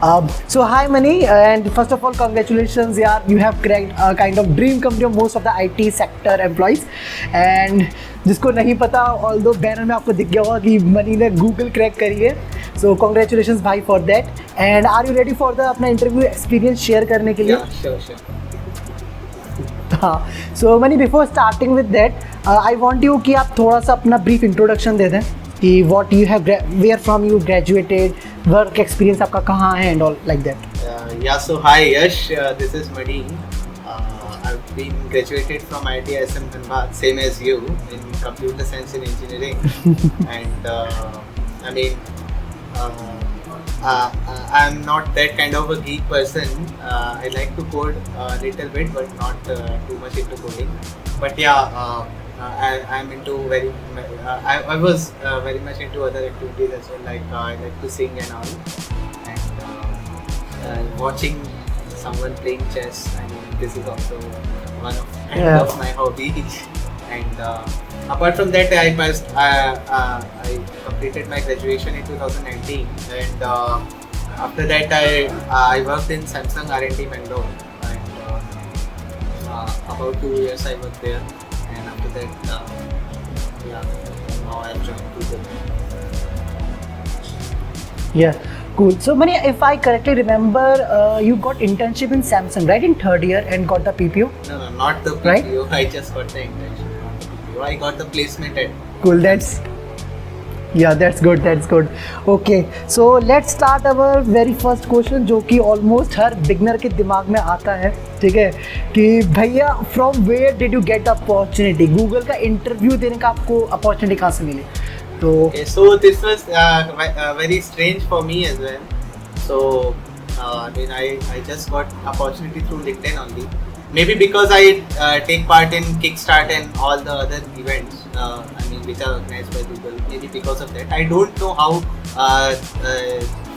So hi Mani, and first of all congratulations yaar, you have cracked a kind of dream come true most of the IT sector employees. And जिसको नहीं पता, although banner में आपको दिख गया होगा कि मनी ने गूगल क्रैक करी है. So congratulations भाई for that. And are you ready for the अपना इंटरव्यू एक्सपीरियंस शेयर करने के लिए? Yeah, sure. हाँ. So money before starting with that, I want you कि आप थोड़ा सा अपना brief introduction दे दें कि what you have, where from you graduated, work experience आपका कहाँ है and all like that. So hi Yash, this is Madi. I've been graduated from IIT ISM Dhanbad, same as you, in computer science and engineering. And I'm not that kind of a geek person. I like to code a little bit, but not too much into coding. But yeah, I'm into I was very much into other activities as well. Like I like to sing and all, and watching someone playing chess. I mean, this is also one of my hobbies. And apart from that, I completed my graduation in 2019, and after that I worked in Samsung R&D Bangalore, and about 2 years I worked there, and after that now I've joined Google. Yeah, cool. So Mani, if I correctly remember, you got internship in Samsung, right, in third year and got the PPO? No, not the PPO. Right? I just got the internship, not the PPO. I got the placement at. Cool. That's good. That's good. Okay, so let's start our very first question, जो कि almost हर beginner के दिमाग में आता है, ठीक है, कि भैया from where did you get opportunity? Google का interview देने का आपको opportunity कहाँ से मिली? Okay, so this was very strange for me as well. So I just got opportunity through LinkedIn only. Maybe because I take part in Kickstart and all the other events, which are organized by Google. Maybe because of that. I don't know how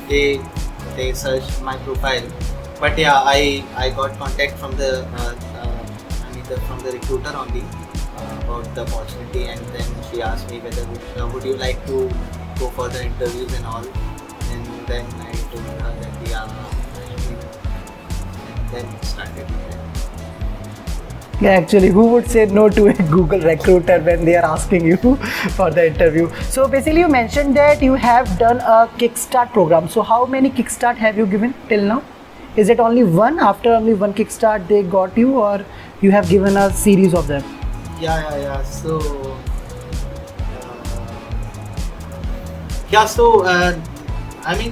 they searched my profile, but yeah, I got contact from the from the recruiter only about the opportunity, and then she asked me whether would you like to go for the interviews and all, and then I told her that and then started with that. Yeah, actually, who would say no to a Google recruiter when they are asking you for the interview? So basically, you mentioned that you have done a Kickstart program. So how many Kickstart have you given till now? Is it only one? After only one Kickstart they got you, or you have given a series of them? Yeah. So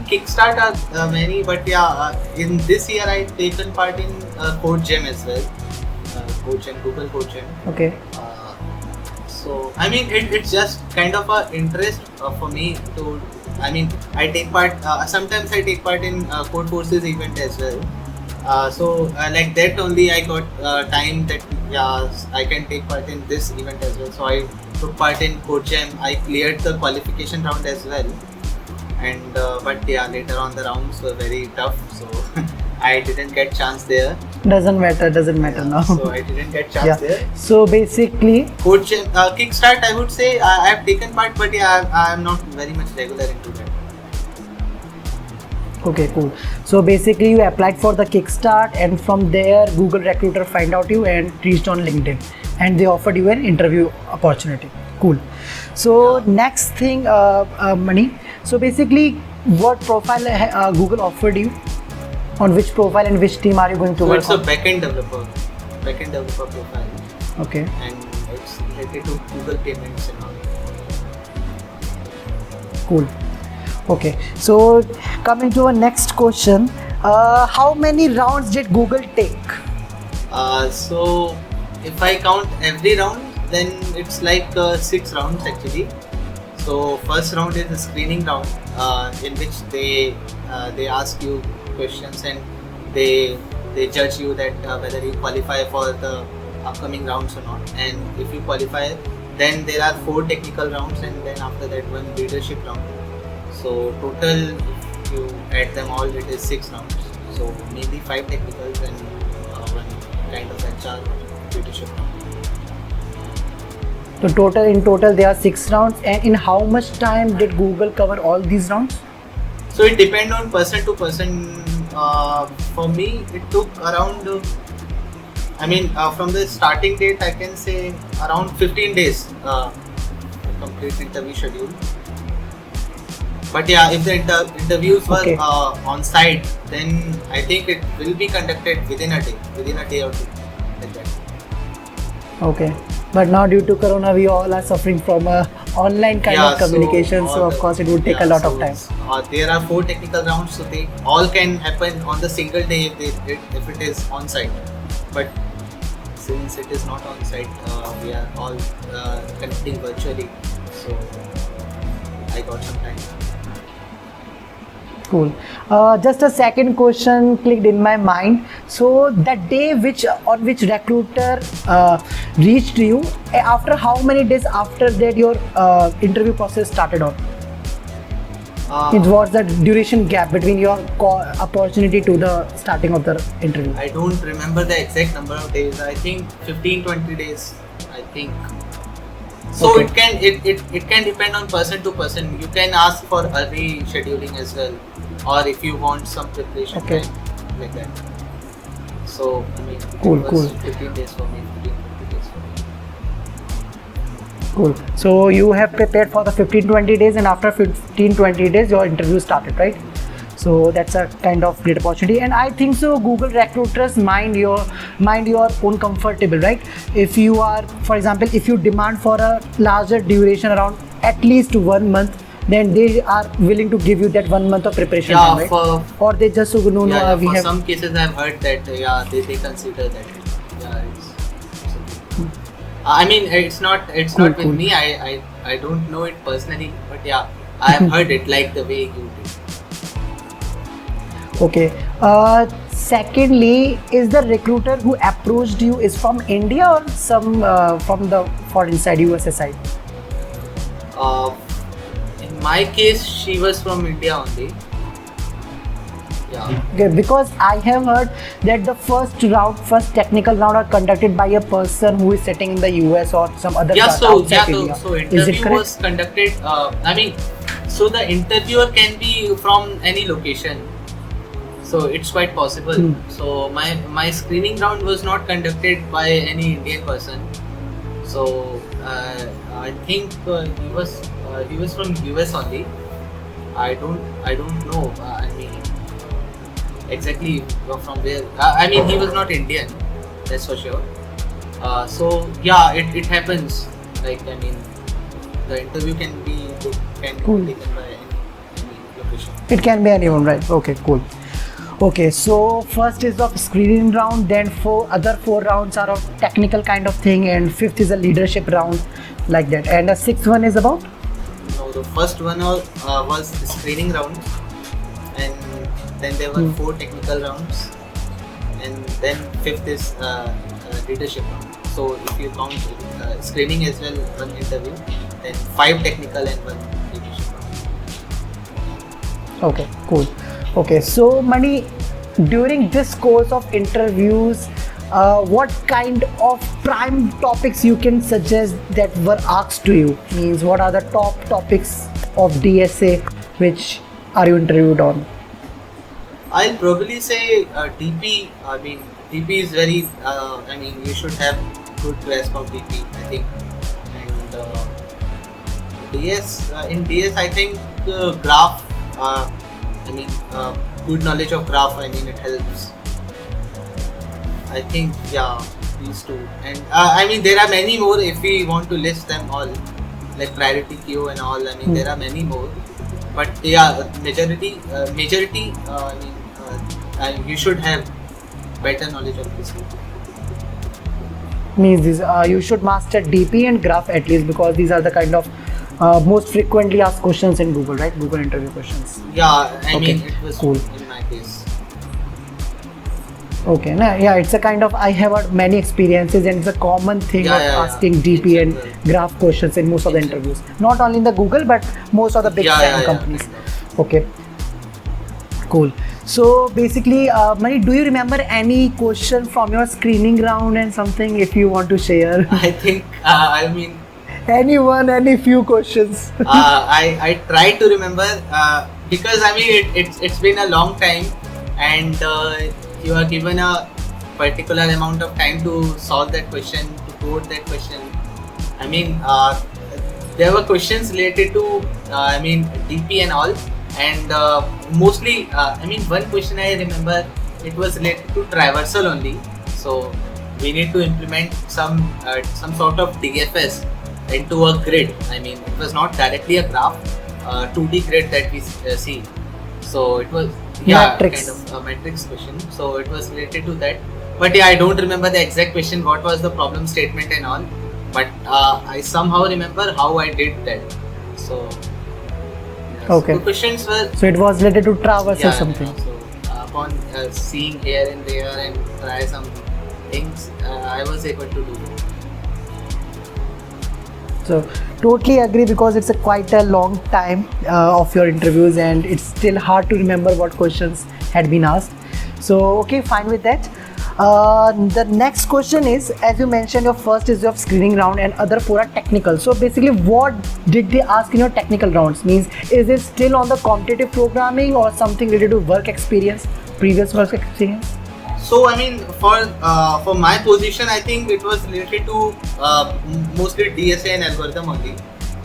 Kickstart are many, but in this year I've taken part in CodeGem as well. CodeGem, Google CodeGem. Okay. So it's just kind of a interest for me to. I take part. Sometimes I take part in Codeforces event as well. So like that only I got time that I can take part in this event as well. So I took part in CodeGem. I cleared the qualification round as well. And but later on the rounds were very tough. So I didn't get chance there. Doesn't matter now. So I didn't get chance there. So basically, CodeGem, Kickstart, I would say I have taken part, but I am not very much regular into that. Okay, cool. So basically, you applied for the Kickstart, and from there, Google recruiter find out you and reached on LinkedIn, and they offered you an interview opportunity. Cool. So next thing, Mani. So basically, what profile Google offered you? On which profile and which team are you going to work on? So it's a backend developer profile. Okay. And it's related to Google payments and all. Cool. Okay. So coming to our next question, how many rounds did Google take? So if I count every round, then it's like 6 rounds actually. So first round is a screening round in which they ask you questions, and they judge you that whether you qualify for the upcoming rounds or not. And if you qualify, then there are 4 technical rounds, and then after that 1 leadership round. So total, if you add them all, it is 6 rounds. So maybe 5 technicals and 1 kind of HR leadership round. So in total there are 6 rounds, and in how much time did Google cover all these rounds? So it depends on person to person for me, it took around. From the starting date, I can say around 15 days to complete interview schedule. But yeah, if the interviews were Okay. On site, then I think it will be conducted within a day or two, like that. Okay. But now due to Corona, we all are suffering from a online kind of communication. So, of course, it would take a lot of time. There are 4 technical rounds, so they all can happen on the single day if it is on site. But since it is not on site, we are all connecting virtually. So I got some time. Cool. Just a second question clicked in my mind. So that day on which recruiter reached you, after how many days after that your interview process started on? It was the duration gap between your opportunity to the starting of the interview. I don't remember the exact number of days. I think 15-20 days. I think. So Okay. it can depend on person to person. You can ask for early scheduling as well, or if you want some preparation Okay. time, like that. So Cool, it was cool. 15 days for me. 15-20 days for me. Cool. So you have prepared for the 15-20 days, and after 15-20 days your interview started, right? So that's a kind of great opportunity, and I think so Google recruiters mind your own comfortable, right? If you are, for example, if you demand for a larger duration around at least 1 month, then they are willing to give you that 1 month of preparation time, right? Or they just so no, we for have some cases I've heard that they consider that. It's not Cool, with cool. me. I don't know it personally, but yeah, I have heard it like the way you did. Okay. Secondly, is the recruiter who approached you is from India or some from the foreign side, USA side? In my case, she was from India only. Yeah. Okay, because I have heard that the first technical round are conducted by a person who is sitting in the US or some other outside India. So Is it interview correct? was conducted. So the interviewer can be from any location. So it's quite possible. So my screening round was not conducted by any Indian person. So I think he was from US only. I don't know. Exactly from where. He was not Indian. That's for sure. So yeah, it happens. The interview can be Cool. taken by any location. It can be anyone, right? Okay, cool. Okay, so first is of screening round, then other four rounds are of technical kind of thing, and fifth is a leadership round, like that. And the sixth one is about? No, the first one was screening round, and then there were 4 technical rounds, and then fifth is leadership round. So if you count screening as well, 1 interview, then 5 technical and 1 leadership round. Okay, cool. Okay, so Mani, during this course of interviews, what kind of prime topics you can suggest that were asked to you? Means what are the top topics of DSA which are you interviewed on? I'll probably say DP. DP is very. You should have good grasp of DP, I think. And DS. In DS, I think graph. Good knowledge of graph. It helps. I think these two. And there are many more if we want to list them all, like priority queue and all. There are many more. But majority. You should have better knowledge of this. Means this, you should master DP and graph at least, because these are the kind of most frequently asked questions in Google, right? Google interview questions. Yeah, it was cool. In my case. Okay, it's a kind of, I have had many experiences, and it's a common thing of asking DP and graph questions in most of the interviews. Not only in the Google, but most of the big companies. Okay, cool. So basically, Mani, do you remember any question from your screening round and something if you want to share? I think, any few questions? I try to remember because it's been a long time, and you are given a particular amount of time to solve that question, to code that question. I mean, there were questions related to DP and all, and mostly one question I remember, it was related to traversal only. So we need to implement some sort of DFS into a grid. I mean, it was not directly a graph, 2D grid that we see. So it was Matrix. kind of a matrix question. So it was related to that. But yeah, I don't remember the exact question, what was the problem statement and all. But I somehow remember how I did that. So yeah, Okay. so the questions were So it was related to traverse or something. So upon seeing here and there and try some things, I was able to do it. So totally agree, because it's a quite a long time of your interviews and it's still hard to remember what questions had been asked. So okay, fine with that. The next question is, as you mentioned, your first is your screening round and other four are technical. So basically, what did they ask in your technical rounds? Means, is it still on the competitive programming or something related to work experience, previous work experience? So I mean, for my position, I think it was related to mostly DSA and algorithm only.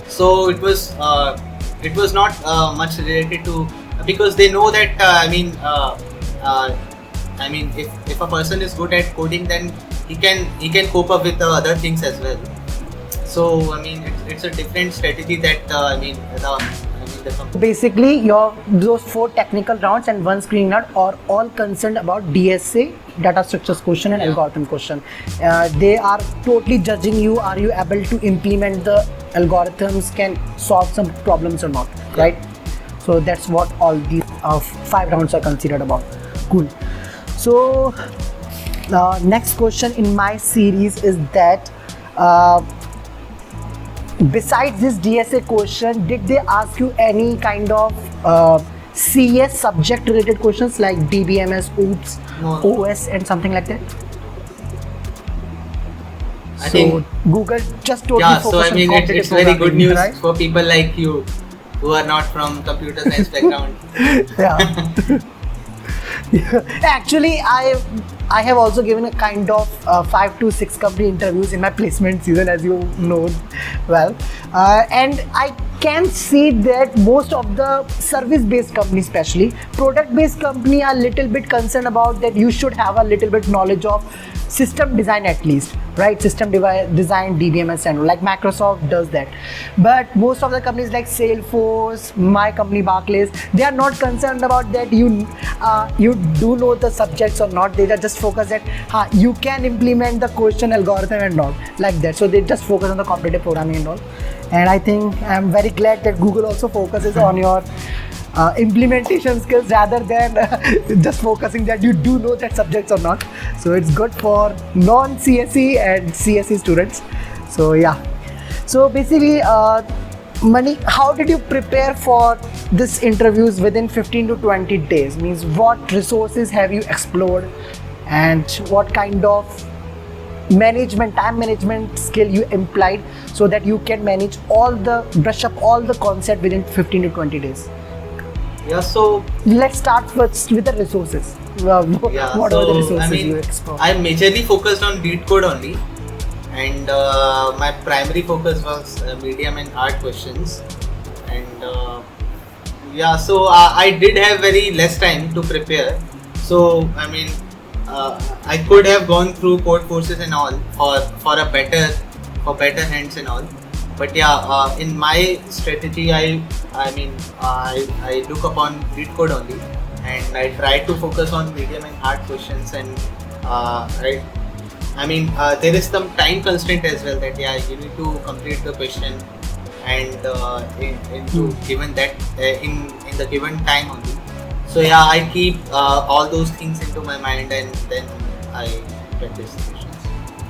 So it was not much related to, because they know that if a person is good at coding, then he can cope up with the other things as well. So I mean, it's a different strategy that the company. Basically, those four technical rounds and one screening round are all concerned about DSA, data structures question and Yeah. algorithm question. They are totally judging you. Are you able to implement the algorithms? Can solve some problems or not? Yeah. Right. So that's what all these 5 rounds are considered about. Cool. So next question in my series is that. Besides this DSA question, did they ask you any kind of CS subject related questions like DBMS, OOPS, No. OS and something like that? I think Google just totally yeah. So focused I mean, on competitive it's very good programming, news right? for people like you who are not from computer science background. Yeah. Actually, I have also given a kind of 5 to 6 company interviews in my placement season, as you know well, and I can see that most of the service-based companies, especially product-based company, are little bit concerned about that you should have a little bit knowledge of system design at least, right? System design, DBMS, and like Microsoft does that. But most of the companies like Salesforce, my company Barclays, they are not concerned about that you do know the subjects or not. They are just focused that you can implement the question algorithm and not like that. So they just focus on the competitive programming and all. And I think I'm very glad that Google also focuses on your implementation skills rather than just focusing that you do know that subjects or not. So it's good for non-CSE and CSE students. So yeah. So basically, Mani, how did you prepare for this interviews within 15 to 20 days? Means what resources have you explored and what kind of time management skill you implied so that you can brush up all the concept within 15 to 20 days? Yeah. So Let's start first with the resources. yeah. What so, are the resources I mean, you explored? I majorly focused on LeetCode only, and my primary focus was medium and art questions, and yeah. So I did have very less time to prepare. So I mean, I could have gone through Codeforces and all for better hands and all. But yeah, in my strategy, I look upon LeetCode only, and I try to focus on medium and hard questions. And there is some time constraint as well, that yeah, you need to complete the question and given that in the given time only. So yeah, I keep all those things into my mind, and then I practice the questions.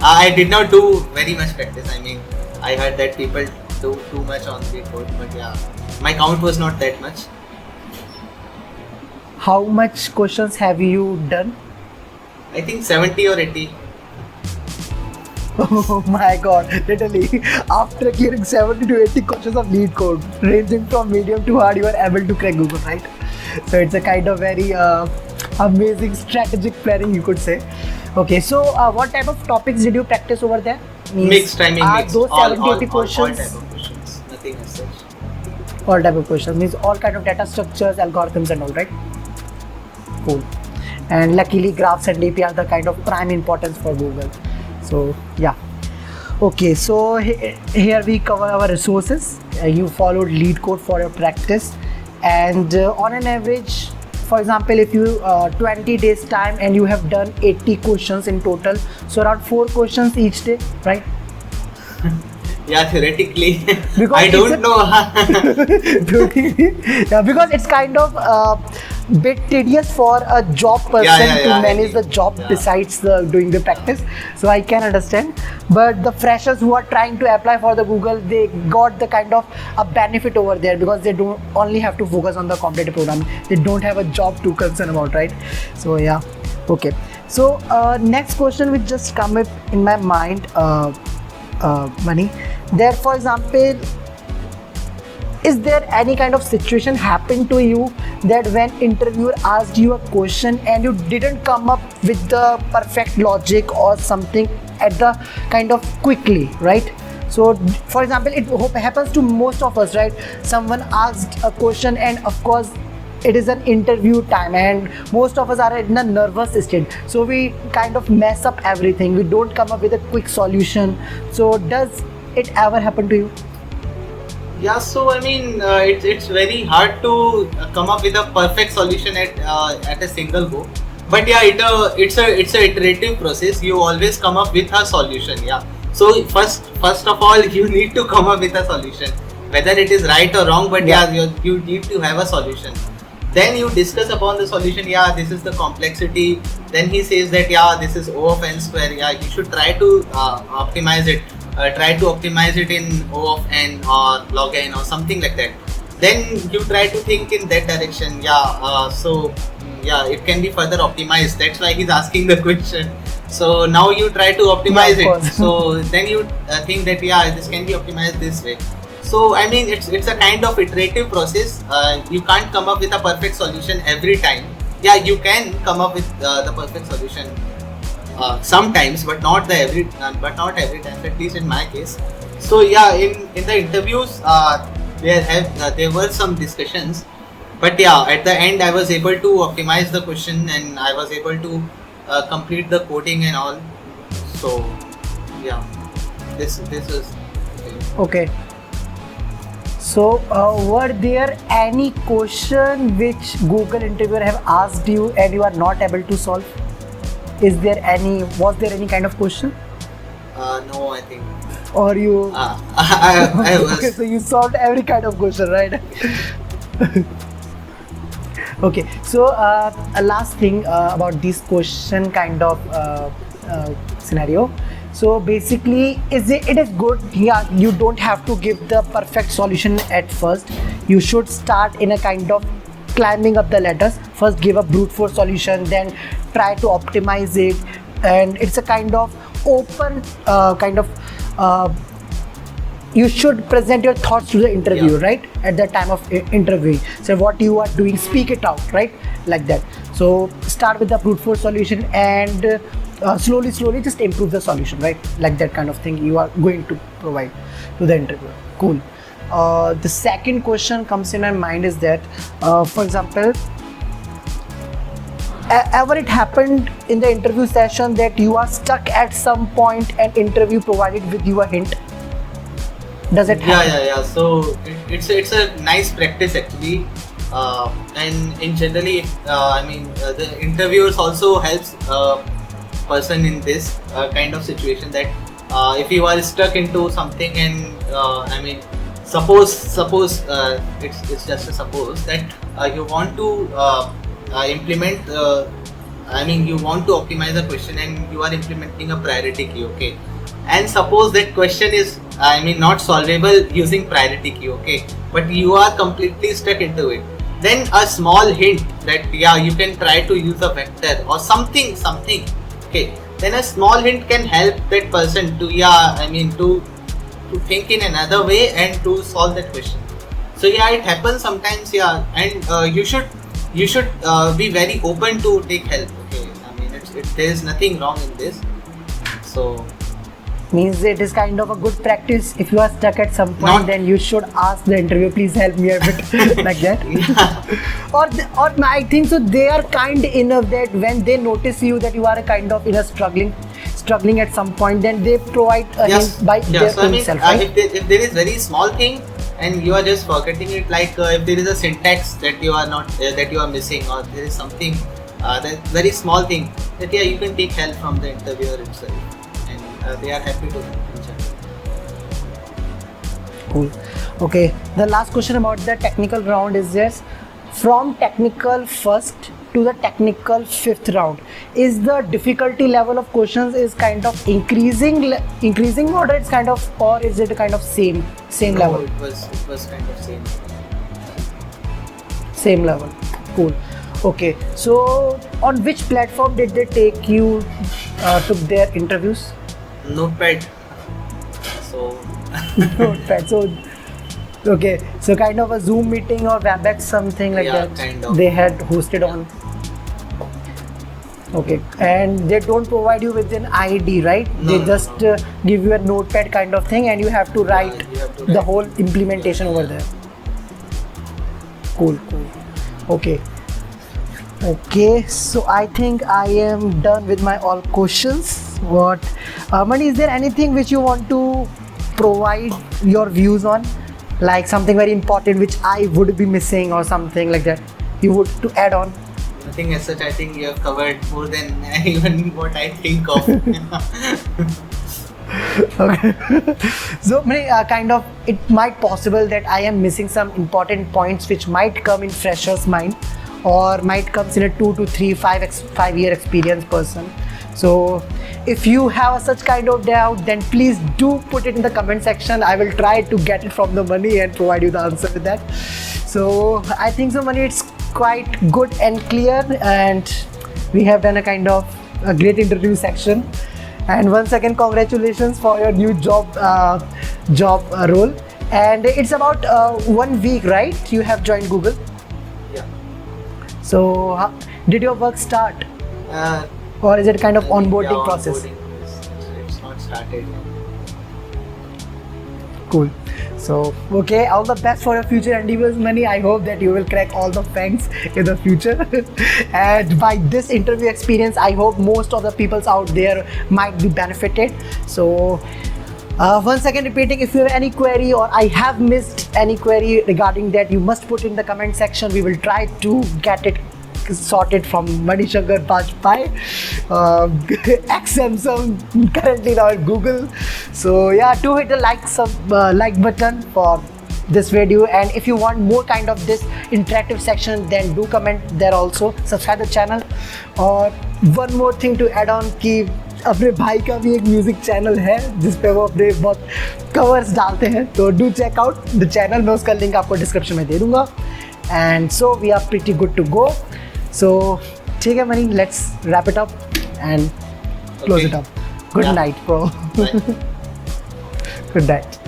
I did not do very much practice. I mean, I heard that people do too much on LeetCode, but yeah, my count was not that much. How much questions have you done? I think 70 or 80. Oh my god, literally, after clearing 70 to 80 questions of LeetCode, ranging from medium to hard, you are able to crack Google, right? So it's a kind of very Amazing strategic planning, you could say. Okay, so what type of topics did you practice over there? Mixed, I mean Are mixed. those 70, 80 all questions? type of questions. Nothing as such. All type of questions means all kind of data structures, algorithms, and all, right? Cool. And luckily, graphs and DP are the kind of prime importance for Google. So yeah. Okay, so here we cover our resources. You followed lead code for your practice, and on an average, for example, if you 20 days time and you have done 80 questions in total, so around 4 questions each day, right? Yeah, theoretically. Because I it's don't know. yeah, because it's kind of bit tedious for a job person to manage the job besides doing the practice. So I can understand. But the freshers who are trying to apply for the Google, they got the kind of a benefit over there because they don't only have to focus on the competitive programming. They don't have a job to concern about, right? So yeah, okay. So next question which just come up in my mind, Mani. There, for example, is there any kind of situation happened to you that when interviewer asked you a question and you didn't come up with the perfect logic or something at the kind of quickly, right? So for example, it happens to most of us, right? Someone asked a question and of course it is an interview time and most of us are in a nervous state, so we kind of mess up everything. We don't come up with a quick solution. So does it ever happen to you? Yeah, so I mean, it's very hard to come up with a perfect solution at a single go. But yeah, it's a iterative process. You always come up with a solution. Yeah. So first of all, you need to come up with a solution, whether it is right or wrong. But yeah, you need to have a solution. Then you discuss upon the solution. Yeah, this is the complexity. Then he says that yeah, this is O of n square. Yeah, you should try to optimize it. Try to optimize it in O of n or log n or something like that. Then you try to think in that direction. Yeah, so yeah, it can be further optimized. That's why he's asking the question. So now you try to optimize it. So then you think that yeah, this can be optimized this way. So I mean, it's a kind of iterative process. You can't come up with a perfect solution every time. Yeah, you can come up with the perfect solution sometimes, but not every time. At least in my case. So yeah, in the interviews, there were some discussions, but yeah, at the end I was able to optimize the question and I was able to complete the coding and all. So yeah, this is okay. So were there any question which Google interviewer have asked you and you are not able to solve? Was there any kind of question? No, I think. Or you? I was. Okay, so you solved every kind of question, right? Okay, so a last thing about this question kind of scenario. So basically, it is good. Yeah, you don't have to give the perfect solution at first. You should start in a kind of climbing up the ladders. First give a brute force solution, then try to optimize it, and it's a kind of open you should present your thoughts to the interviewer, right? At the time of interviewing, so what you are doing, speak it out, right? Like that. So start with the brute force solution and slowly just improve the solution, right? Like that kind of thing you are going to provide to the interviewer. Cool. The second question comes in my mind is that, for example, ever it happened in the interview session that you are stuck at some point and interview provided with you a hint? Does it happen? Yeah. So it's a nice practice actually, and in generally, the interviewers also helps person in this kind of situation that if you are stuck into something and suppose it's just a suppose that you want to implement you want to optimize a question and you are implementing a priority key, okay, and suppose that question is not solvable using priority key, okay, but you are completely stuck into it, then a small hint that yeah, you can try to use a vector or something, okay, then a small hint can help that person to to think in another way and to solve that question. So yeah, it happens sometimes, yeah, and you should you should be very open to take help. Okay, I mean there is nothing wrong in this. So means it is kind of a good practice. If you are stuck at some point, Not- then you should ask the interviewer, please help me a bit, like that. Or I think so. They are kind enough that when they notice you that you are a kind of struggling at some point, then they provide a hint by their So I own mean, self, right? if there is very small thing and you are just forgetting it, like if there is a syntax that you are not that you are missing, or there is something that very small thing that you can take help from the interviewer itself, and they are happy to help. Cool. Okay. The last question about the technical round is this: from technical first to the technical fifth round, is the difficulty level of questions is kind of increasing, or it's kind of, or is it a kind of same No, level? it was kind of Same level. Cool. Okay. So on which platform did they take you took their interviews? Notepad. So Notepad. So okay. So kind of a Zoom meeting or WebEx, something like Yeah, that. kind of. They had hosted on. Okay. And they don't provide you with an ID, right? No, They no, just no. give you a notepad kind of thing, and you have to write you have to the write. whole implementation over there. Cool. Okay. Okay, so I think I am done with my all questions. Mani, is there anything which you want to provide your views on? Like something very important which I would be missing, or something like that you would to add on? nothing as such. I think you have covered more than even what I think of. Okay. So many kind of, it might possible that I am missing some important points which might come in fresher's mind, or might comes in a 2 to 3 5 year experienced person. So if you have such kind of doubt, then please do put it in the comment section. I will try to get it from the Mani and provide you the answer with that. So I think so, Mani, it's quite good and clear, and we have done a kind of a great interview section. And once again, congratulations for your new job role. And it's about 1 week, right? You have joined Google. Yeah. So did your work start, or is it kind of onboarding process? Onboarding it's not started yet. Cool. So okay, all the best for your future endeavors, Mani. I hope that you will crack all the fangs in the future. And by this interview experience, I hope most of the peoples out there might be benefited. So once again repeating, if you have any query, or I have missed any query regarding that, you must put in the comment section. We will try to get it sorted from Manishankar Bajpai, ex-Samsung, currently now at Google. So yeah, do hit the like button for this video, and if you want more kind of this interactive section, then do comment there also. Subscribe the channel. और one more thing to add on कि अपने भाई का भी एक music channel है जिस पे वो अपने बहुत कवर्स डालते हैं, तो do check out the channel. मैं उसका लिंक आपको डिस्क्रिप्शन में दे दूंगा. And so we are pretty good to go. So ठीक है Mani, let's wrap it up and close Okay. It up. Good Yeah. Night bro. Bye. Good night.